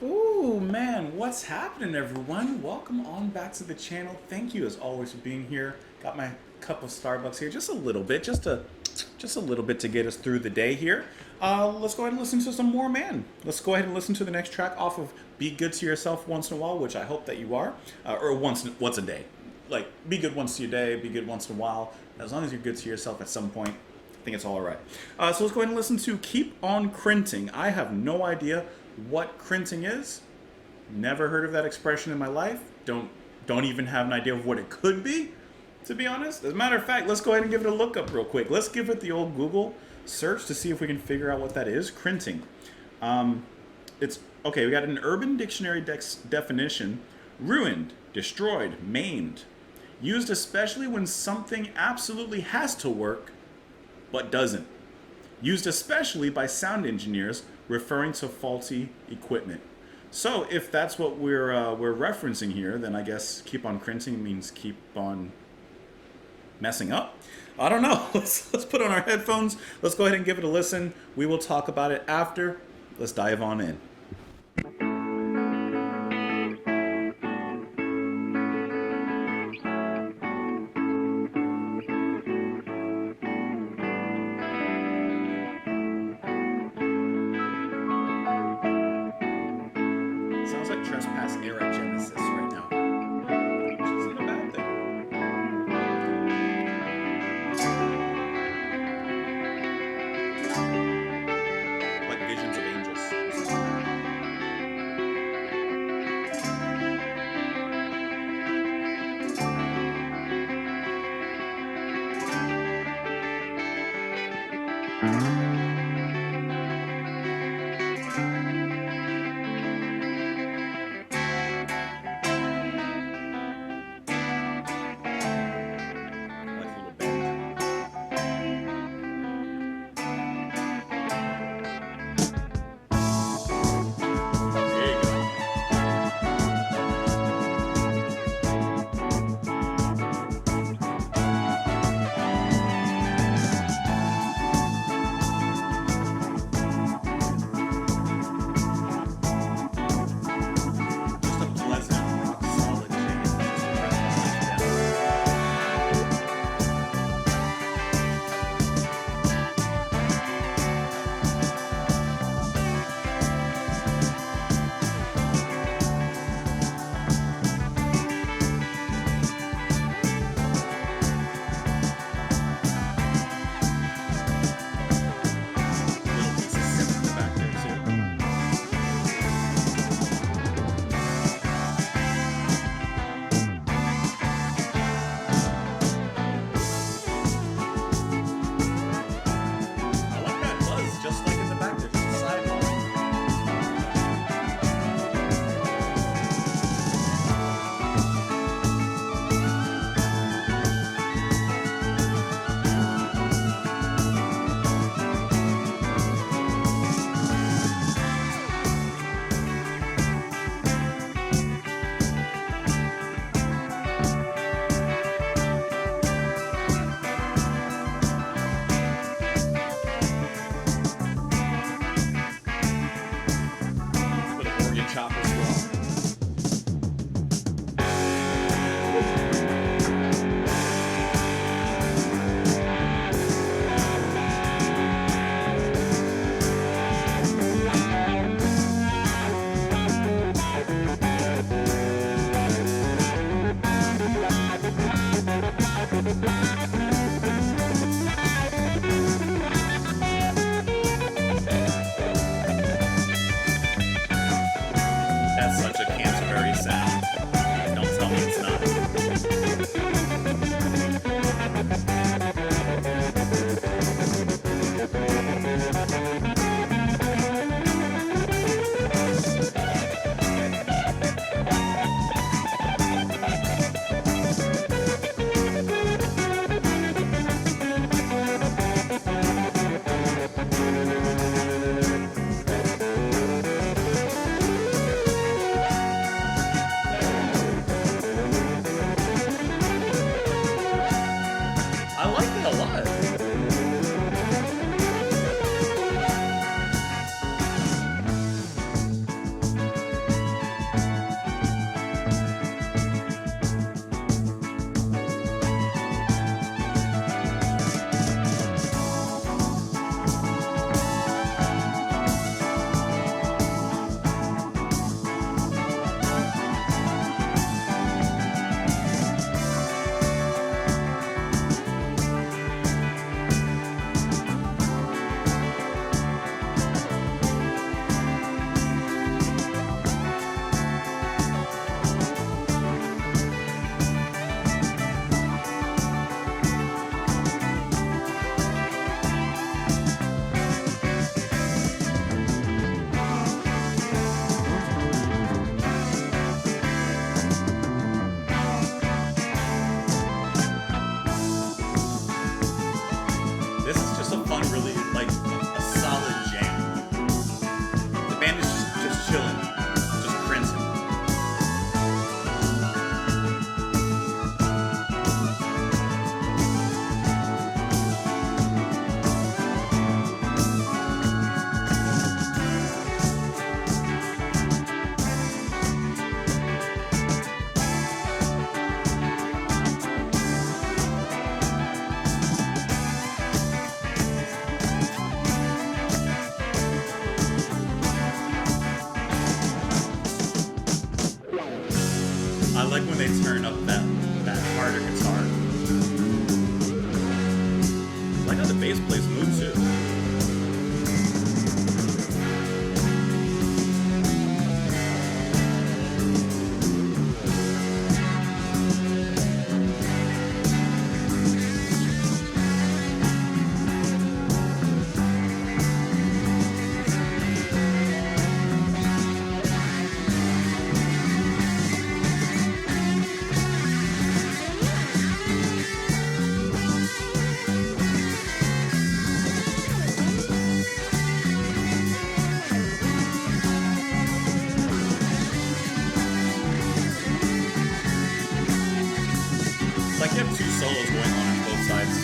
Ooh, man, what's happening, everyone? Welcome on back to the channel. Thank you, as always, for being here. Got my cup of Starbucks here, just a little bit, just a little bit to get us through the day here. Let's go ahead and listen to some more, man. Let's go ahead and listen to the next track off of "Be Good to Yourself" once in a while, which I hope that you are, or once a day. Like, be good once a day, be good once in a while. As long as you're good to yourself at some point, I think it's all right. So let's go ahead and listen to "Keep on Crinting." I have no idea what crinting is. Never heard of that expression in my life. Don't even have an idea of what it could be, to be honest. As a matter of fact, let's go ahead and give it a look up real quick. Let's give it the old Google search to see if we can figure out what that is. Crinting. It's okay. We got an Urban Dictionary definition: ruined, destroyed, maimed. Used especially when something absolutely has to work, but doesn't. Used especially by sound engineers referring to faulty equipment. So if that's what we're referencing here, then I guess keep on crinting means keep on messing up. I don't know. Let's put on our headphones. Let's go ahead and give it a listen. We will talk about it after. Let's dive on in. Sounds like Trespass era Genesis right now. Which isn't a bad thing. Like Visions of Angels. Like a little bend. There you go. This is just a fun, really, like, a solid jam. The band is just chilling, just printing. I like when they turn up that harder guitar. I like how the bass plays smooth too. It's like you have two solos going on both sides.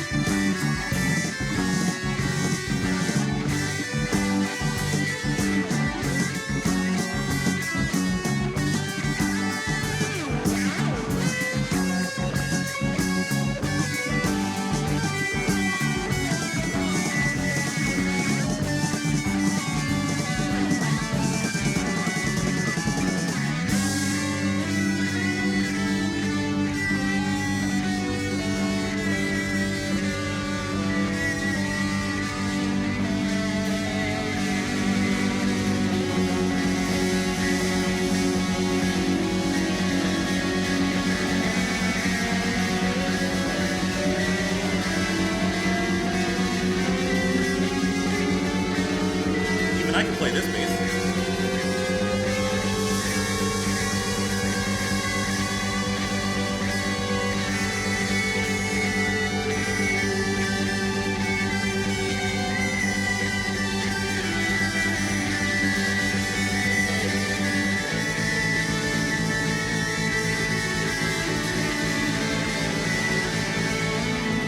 Even I can play this bass.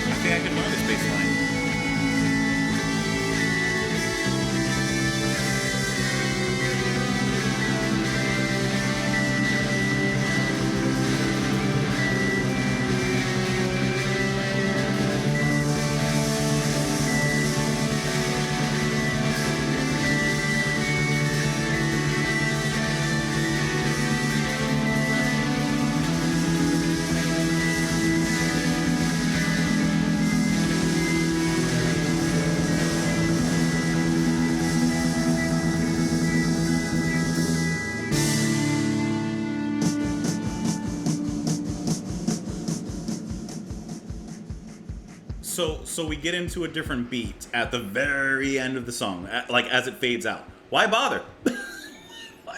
I think I can learn this bass line. So we get into a different beat at the very end of the song, like as it fades out. Why bother?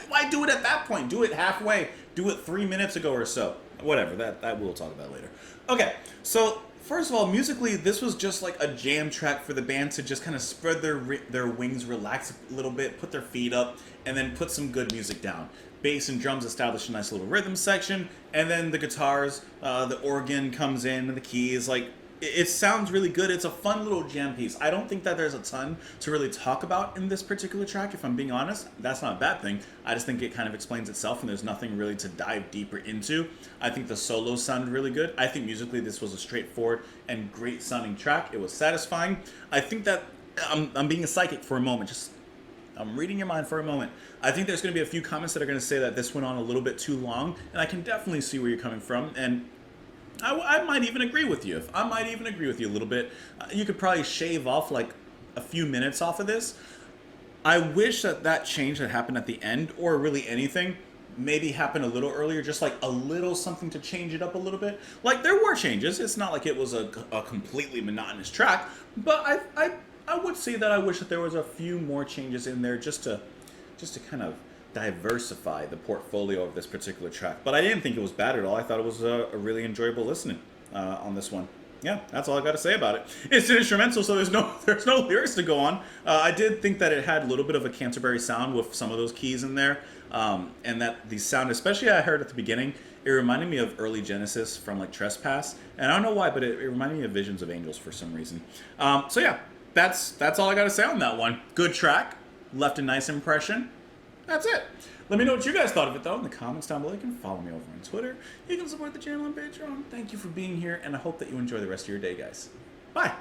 Why do it at that point? Do it halfway. Do it 3 minutes ago or so. Whatever. That we'll talk about later. Okay. So first of all, musically, this was just like a jam track for the band to just kind of spread their wings, relax a little bit, put their feet up, and then put some good music down. Bass and drums establish a nice little rhythm section, and then the guitars, the organ comes in, and the keys, like. It sounds really good. It's a fun little jam piece. I don't think that there's a ton to really talk about in this particular track, if I'm being honest. That's not a bad thing. I just think it kind of explains itself and there's nothing really to dive deeper into. I think the solos sounded really good. I think musically this was a straightforward and great sounding track. It was satisfying. I think that I'm being a psychic for a moment. I'm reading your mind for a moment. I think there's going to be a few comments that are going to say that this went on a little bit too long, and I can definitely see where you're coming from. And I might even agree with you. I might even agree with you a little bit. You could probably shave off like a few minutes off of this. I wish that change that happened at the end, or really anything, maybe happened a little earlier, just like a little something to change it up a little bit. Like there were changes. It's not like it was a completely monotonous track, but I would say that I wish that there was a few more changes in there just to kind of diversify the portfolio of this particular track. But I didn't think it was bad at all. I thought it was a really enjoyable listening on this one. Yeah, that's all I got to say about it. It's an instrumental, so there's no lyrics to go on. I did think that it had a little bit of a Canterbury sound with some of those keys in there, and that the sound, especially I heard at the beginning, it reminded me of early Genesis from like Trespass, and I don't know why, but it reminded me of Visions of Angels for some reason. So yeah, that's all I got to say on that one. Good track, left a nice impression. That's it. Let me know what you guys thought of it, though, in the comments down below. You can follow me over on Twitter. You can support the channel on Patreon. Thank you for being here, and I hope that you enjoy the rest of your day, guys. Bye.